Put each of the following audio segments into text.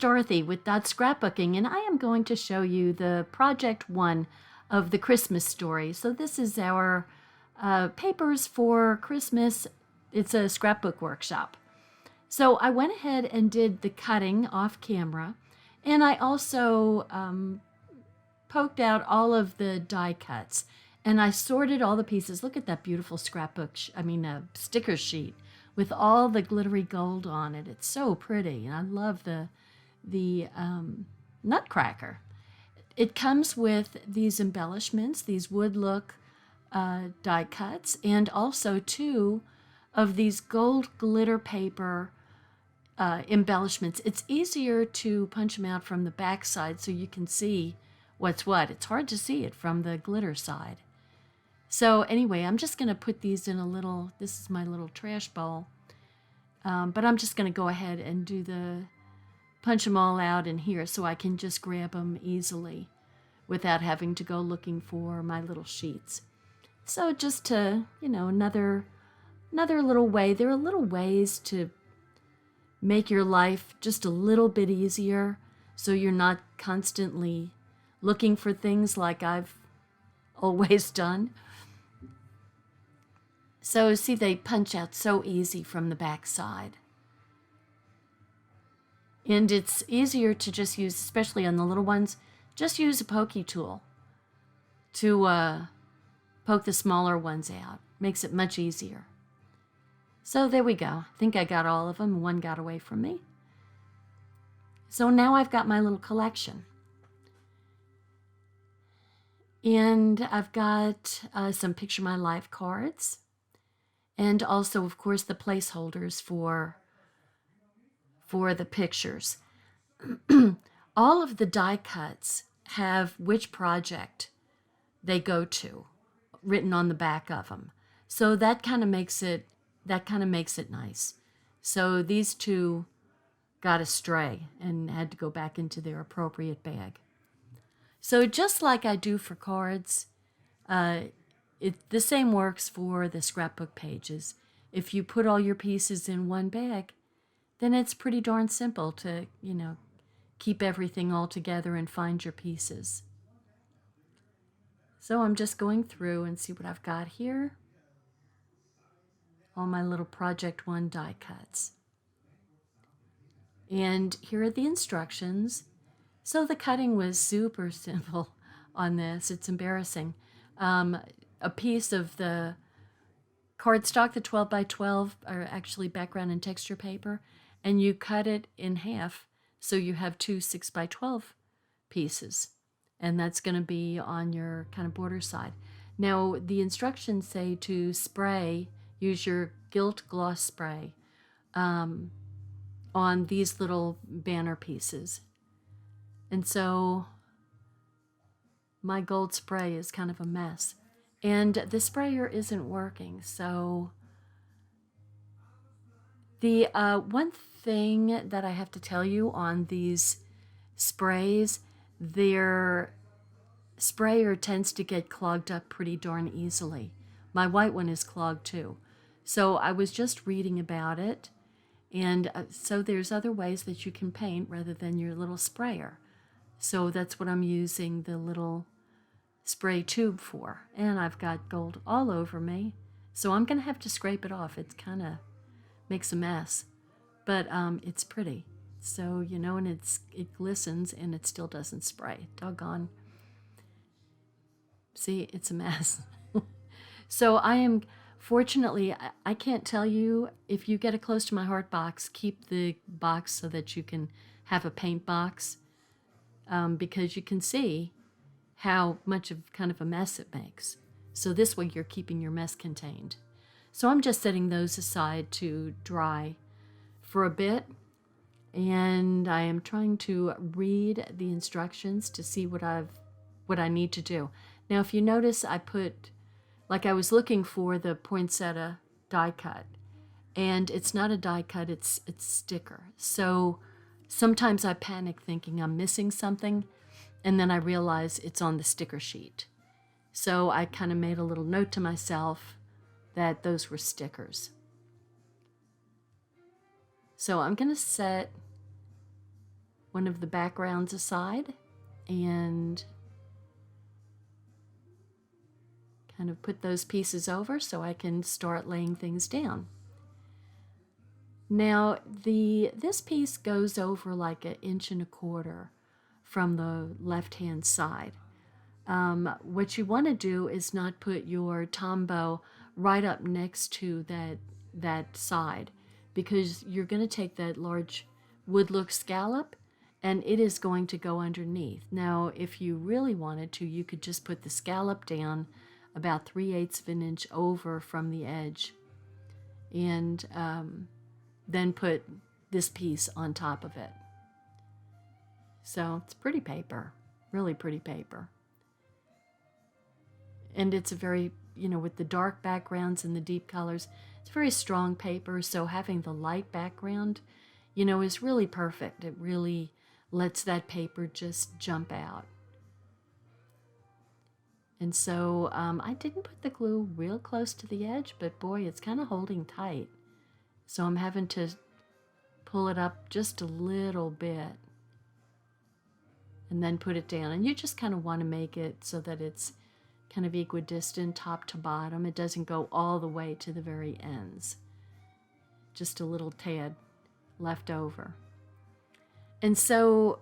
Dorothy with Dot Scrapbooking, and I am going to show you the project 1 of the Christmas story. So this is our papers for Christmas. It's a scrapbook workshop. So I went ahead and did the cutting off camera, and I also poked out all of the die cuts, and I sorted all the pieces. Look at that beautiful scrapbook, sticker sheet with all the glittery gold on it. It's so pretty, and I love the nutcracker. It comes with these embellishments, these wood look die cuts, and also 2 of these gold glitter paper embellishments. It's easier to punch them out from the back side so you can see what's what. It's hard to see it from the glitter side. So anyway, I'm just going to put these in this is my little trash bowl. But I'm just going to go ahead and punch them all out in here so I can just grab them easily without having to go looking for my little sheets. So just to, another little way. There are little ways to make your life just a little bit easier so you're not constantly looking for things like I've always done. So see, they punch out so easy from the back side. And it's easier to just use, especially on the little ones, just use a pokey tool to poke the smaller ones out. Makes it much easier. So there we go. I think I got all of them. One got away from me. So now I've got my little collection. And I've got some Picture My Life cards. And also, of course, the placeholders for the pictures. All of the die cuts have which project they go to written on the back of them. So that kind of makes it nice. So these 2 got astray and had to go back into their appropriate bag. So just like I do for cards, the same works for the scrapbook pages. If you put all your pieces in one bag, then it's pretty darn simple to, keep everything all together and find your pieces. So I'm just going through and see what I've got here. All my little Project 1 die cuts. And here are the instructions. So the cutting was super simple on this. It's embarrassing. A piece of the cardstock, the 12 by 12, are actually background and texture paper, and you cut it in half so you have 2 6 by 12 pieces, and that's going to be on your kind of border side. Now the instructions say to use your gilt gloss spray on these little banner pieces, and so my gold spray is kind of a mess. And the sprayer isn't working, so the one thing that I have to tell you on these sprays, their sprayer tends to get clogged up pretty darn easily. My white one is clogged too. So I was just reading about it, and so there's other ways that you can paint rather than your little sprayer. So that's what I'm using the little spray tube for, and I've got gold all over me, so I'm gonna have to scrape it off. It kind of makes a mess, but it's pretty. So and it glistens and it still doesn't spray. Doggone. See, it's a mess. So fortunately, I can't tell you, if you get a close to my heart box, keep the box so that you can have a paint box, because you can see how much of kind of a mess it makes. So this way you're keeping your mess contained. So I'm just setting those aside to dry for a bit, and I am trying to read the instructions to see what I need to do. Now if you notice, I was looking for the poinsettia die cut, and it's not a die cut, it's sticker. So sometimes I panic thinking I'm missing something, and then I realize it's on the sticker sheet. So I kind of made a little note to myself that those were stickers. So I'm going to set one of the backgrounds aside and kind of put those pieces over so I can start laying things down. Now this piece goes over like 1.25 inches from the left-hand side. What you want to do is not put your tombow right up next to that side, because you're going to take that large woodlook scallop and it is going to go underneath. Now, if you really wanted to, you could just put the scallop down about 3/8 of an inch over from the edge, and then put this piece on top of it. So it's pretty paper, really pretty paper. And it's a very, with the dark backgrounds and the deep colors, it's very strong paper. So having the light background, is really perfect. It really lets that paper just jump out. And so I didn't put the glue real close to the edge, but boy, it's kind of holding tight. So I'm having to pull it up just a little bit and then put it down. And you just kind of want to make it so that it's kind of equidistant top to bottom. It doesn't go all the way to the very ends. Just a little tad left over. And so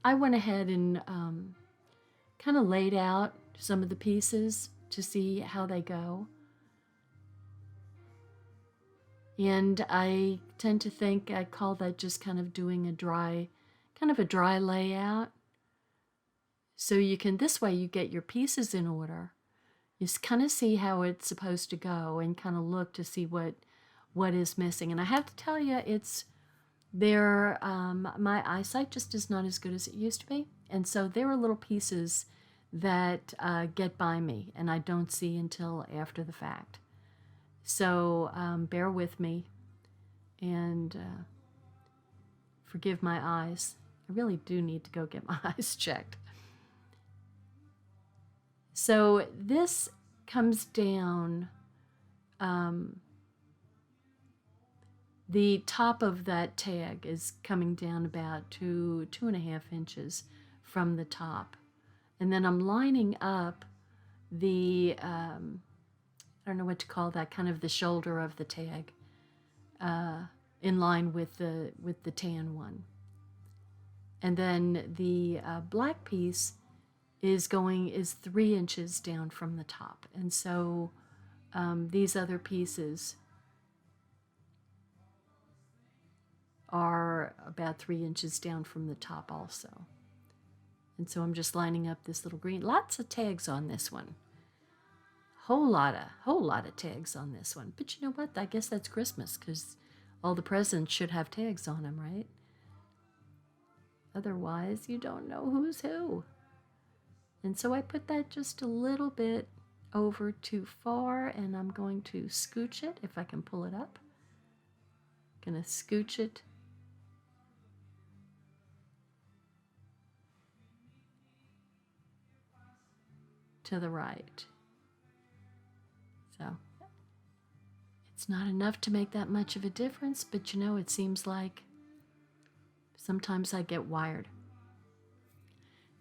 I went ahead and kind of laid out some of the pieces to see how they go. And I tend to think I call that just kind of doing a dry layout. So you can, this way you get your pieces in order. You kind of see how it's supposed to go and kind of look to see what is missing. And I have to tell you, my eyesight just is not as good as it used to be. And so there are little pieces that get by me and I don't see until after the fact. So bear with me and forgive my eyes. I really do need to go get my eyes checked. So this comes down, the top of that tag is coming down about 2.5 inches from the top. And then I'm lining up the, I don't know what to call that, kind of the shoulder of the tag, in line with the tan one. And then the black piece is 3 inches down from the top. And so these other pieces are about 3 inches down from the top also. And so I'm just lining up this little green. Lots of tags on this one. Whole lot of tags on this one. But you know what? I guess that's Christmas, because all the presents should have tags on them, right? Otherwise, you don't know who's who. And so I put that just a little bit over too far, and I'm going to scooch it, if I can pull it up. Gonna scooch it to the right. So it's not enough to make that much of a difference, but it seems like sometimes I get wired.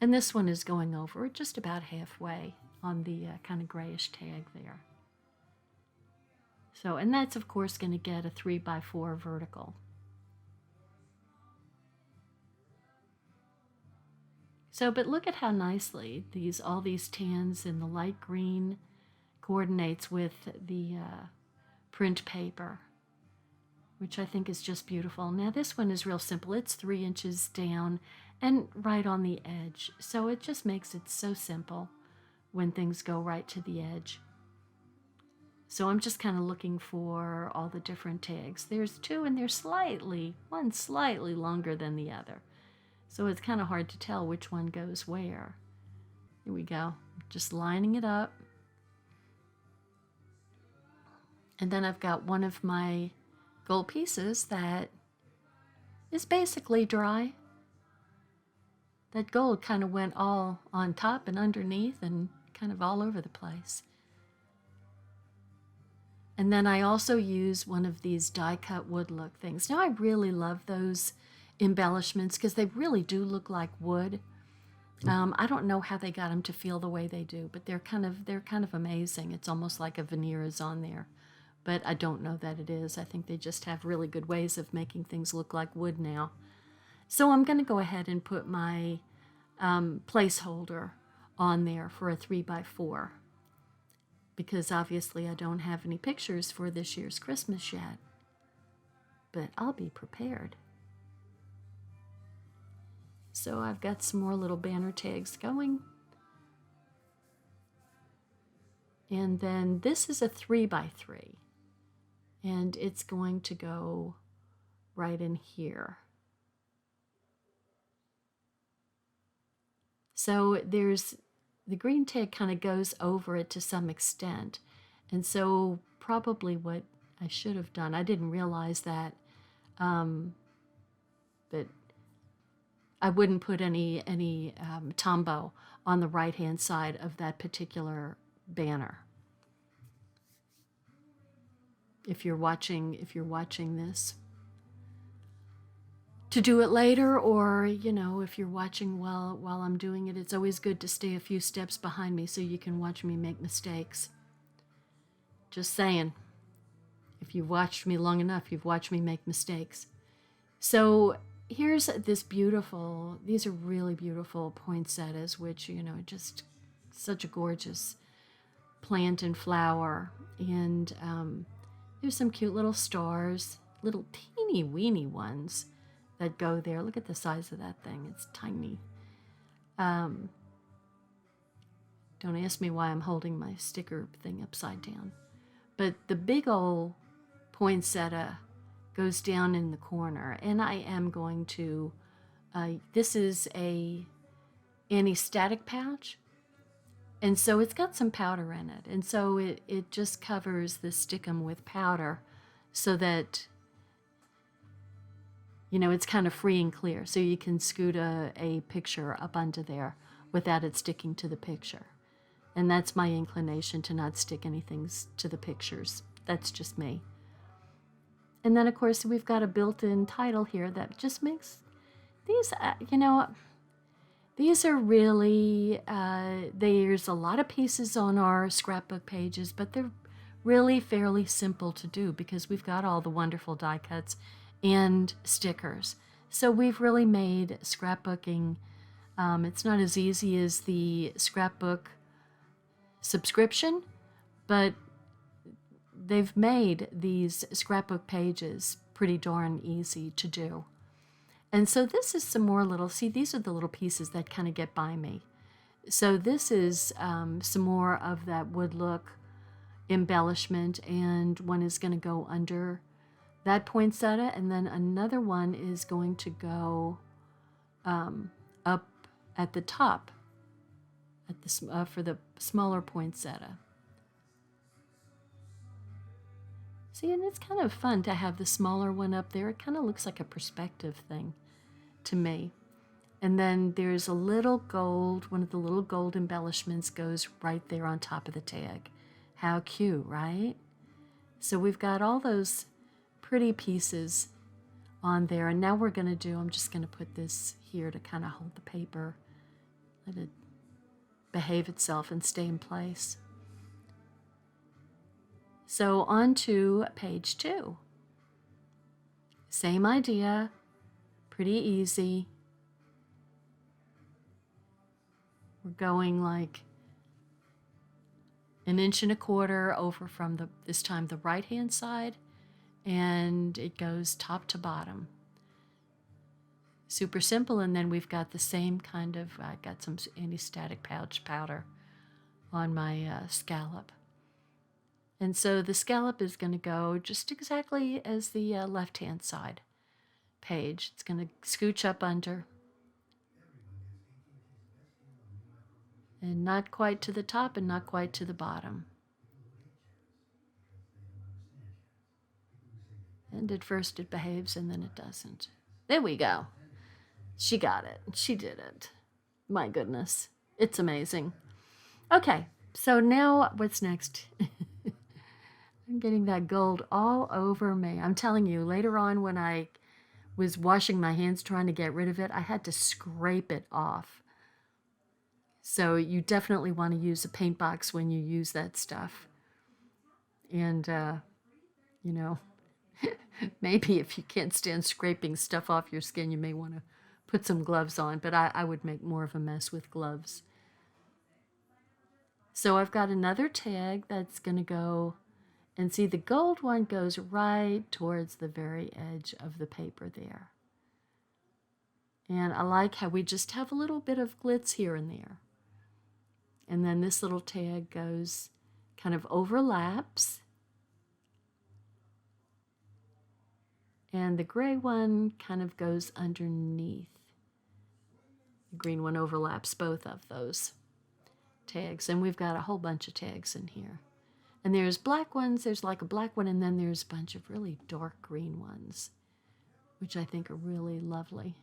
And this one is going over just about halfway on the kind of grayish tag there. So, and that's of course going to get a 3x4 vertical. So, but look at how nicely all these tans and the light green coordinates with the print paper, which I think is just beautiful. Now this one is real simple. It's 3 inches down and right on the edge. So it just makes it so simple when things go right to the edge. So I'm just kind of looking for all the different tags. There's two and they're one's slightly longer than the other. So it's kind of hard to tell which one goes where. Here we go. Just lining it up. And then I've got one of my gold pieces that is basically dry. That gold kind of went all on top and underneath and kind of all over the place. And then I also use one of these die cut wood look things. Now I really love those embellishments because they really do look like wood. I don't know how they got them to feel the way they do, but they're kind of amazing. It's almost like a veneer is on there, but I don't know that it is. I think they just have really good ways of making things look like wood now. So I'm going to go ahead and put my placeholder on there for a 3x4 because obviously I don't have any pictures for this year's Christmas yet, but I'll be prepared. So I've got some more little banner tags going. And then this is a 3x3. And it's going to go right in here. So there's the green tag kind of goes over it to some extent. And so probably what I should have done, I didn't realize that, but I wouldn't put any Tombow on the right-hand side of that particular banner. If you're watching this, to do it later, or if you're watching while I'm doing it, it's always good to stay a few steps behind me so you can watch me make mistakes. Just saying. If you've watched me long enough, you've watched me make mistakes. So here's this beautiful, these are really beautiful poinsettias, which, just such a gorgeous plant and flower. And there's some cute little stars, little teeny weeny ones that go there. Look at the size of that thing. It's tiny. Don't ask me why I'm holding my sticker thing upside down. But the big old poinsettia goes down in the corner, and I am going to, this is a anti-static pouch, and so it's got some powder in it, and so it just covers the stickum with powder so that, it's kind of free and clear, so you can scoot a picture up under there without it sticking to the picture. And that's my inclination, to not stick anything to the pictures. That's just me. And then, of course, we've got a built-in title here that just makes these, these are really, there's a lot of pieces on our scrapbook pages, but they're really fairly simple to do because we've got all the wonderful die cuts and stickers. So we've really made scrapbooking, it's not as easy as the scrapbook subscription, but they've made these scrapbook pages pretty darn easy to do. And so this is some more little, see, these are the little pieces that kind of get by me. So this is some more of that wood look embellishment, and one is going to go under that poinsettia, and then another one is going to go up at the top at the for the smaller poinsettia. See, and it's kind of fun to have the smaller one up there. It kind of looks like a perspective thing to me. And then there's a little gold, one of the little gold embellishments goes right there on top of the tag. How cute, right? So we've got all those pretty pieces on there. And now we're going to do, I'm just going to put this here to kind of hold the paper, let it behave itself and stay in place. So on to page 2. Same idea, pretty easy. We're going like 1.25 inches over from this time the right hand side, and it goes top to bottom. Super simple. And then we've got the same kind of, I got some anti-static pouch powder on my scallop. And so the scallop is going to go just exactly as the left-hand side page. It's going to scooch up under. And not quite to the top and not quite to the bottom. And at first it behaves and then it doesn't. There we go. She got it. She did it. My goodness. It's amazing. Okay, so now what's next? I'm getting that gold all over me. I'm telling you, later on when I was washing my hands trying to get rid of it, I had to scrape it off. So you definitely want to use a paint box when you use that stuff. And, you know, maybe if you can't stand scraping stuff off your skin, you may want to put some gloves on, but I would make more of a mess with gloves. So I've got another tag that's going to go, and see the gold one goes right towards the very edge of the paper there. And I like how we just have a little bit of glitz here and there. And then this little tag goes, kind of overlaps. And the gray one kind of goes underneath. The green one overlaps both of those tags. And we've got a whole bunch of tags in here. And there's black ones, there's like a black one, and then there's a bunch of really dark green ones, which I think are really lovely.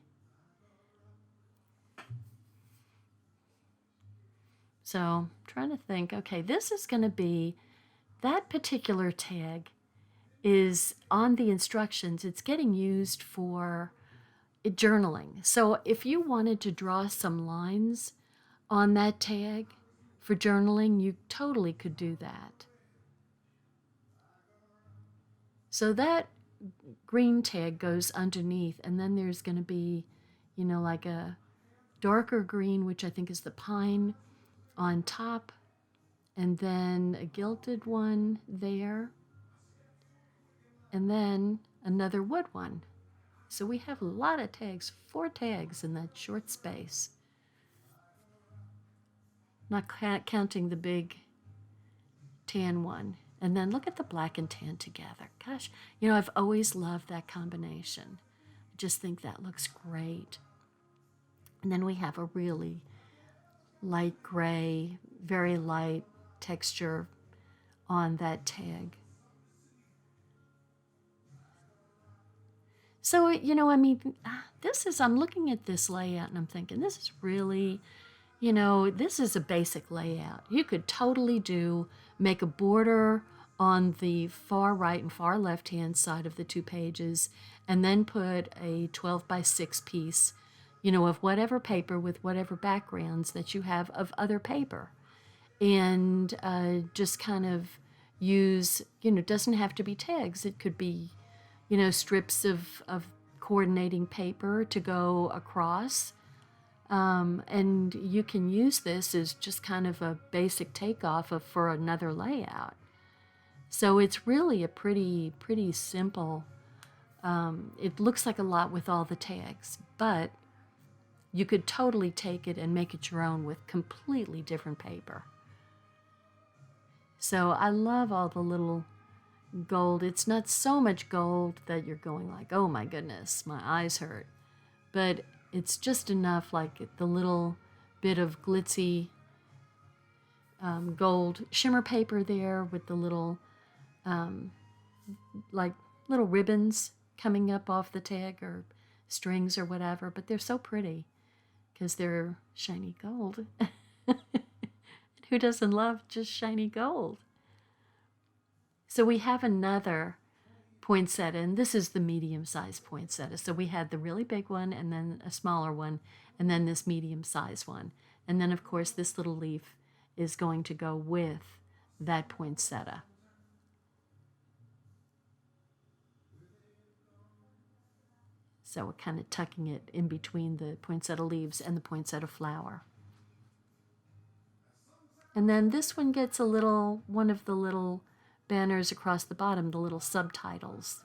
So I'm trying to think, okay, this is going to be, that particular tag is on the instructions. It's getting used for journaling. So if you wanted to draw some lines on that tag for journaling, you totally could do that. So that green tag goes underneath, and then there's going to be, you know, like a darker green, which I think is the pine, on top, and then a gilded one there, and then another wood one. So we have a lot of tags, 4 tags in that short space. Not counting the big tan one. And then look at the black and tan together. Gosh, you know, I've always loved that combination. I just think that looks great. And then we have a really light gray, very light texture on that tag. So, you know, I mean, I'm looking at this layout and I'm thinking, this is really, you know, this is a basic layout. You could totally make a border on the far right and far left hand side of the 2 pages, and then put a 12 by 6 piece, you know, of whatever paper with whatever backgrounds that you have of other paper. And just kind of use, you know, it doesn't have to be tags. It could be, you know, strips of coordinating paper to go across. And you can use this as just kind of a basic takeoff for another layout. So it's really a pretty simple, it looks like a lot with all the tags, but you could totally take it and make it your own with completely different paper. So I love all the little gold. It's not so much gold that you're going like, oh my goodness, my eyes hurt. But it's just enough, like the little bit of glitzy gold shimmer paper there with the little, like little ribbons coming up off the tag or strings or whatever. But they're so pretty because they're shiny gold. Who doesn't love just shiny gold? So we have another poinsettia, and this is the medium-sized poinsettia. So we had the really big one, and then a smaller one, and then this medium-sized one. And then, of course, this little leaf is going to go with that poinsettia. So we're kind of tucking it in between the poinsettia leaves and the poinsettia flower. And then this one gets one of the little banners across the bottom, the little subtitles.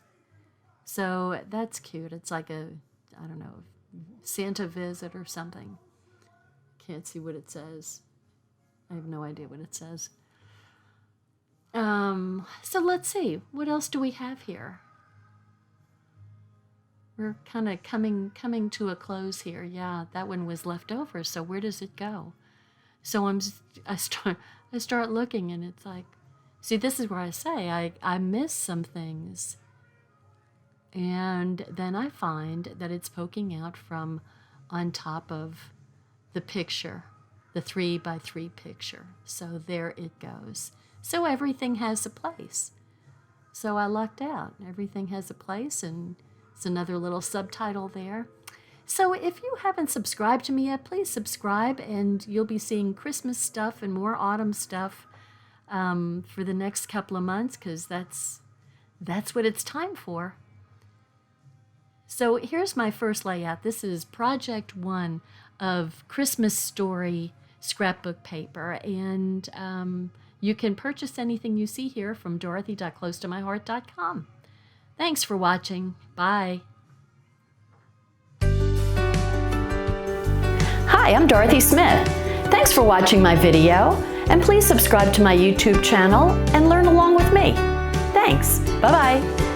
So that's cute. It's like a, I don't know, Santa visit or something. Can't see what it says. I have no idea what it says. So let's see. What else do we have here? We're kind of coming to a close here. Yeah, that one was left over. So where does it go? So I start looking, and it's like, see, this is where I say I miss some things. And then I find that it's poking out from on top of the picture, the 3 by 3 picture. So there it goes. So everything has a place. So I lucked out. Everything has a place, and It's another little subtitle there. So if you haven't subscribed to me yet, please subscribe, and you'll be seeing Christmas stuff and more autumn stuff for the next couple of months, because that's what it's time for. So here's my first layout. This is project 1 of Christmasstory scrapbook paper, and you can purchase anything you see here from dorothy.closetomyheart.com. Thanks for watching. Bye. Hi, I'm Dorothy Smith. Thanks for watching my video, and please subscribe to my YouTube channel and learn along with me. Thanks. Bye-bye.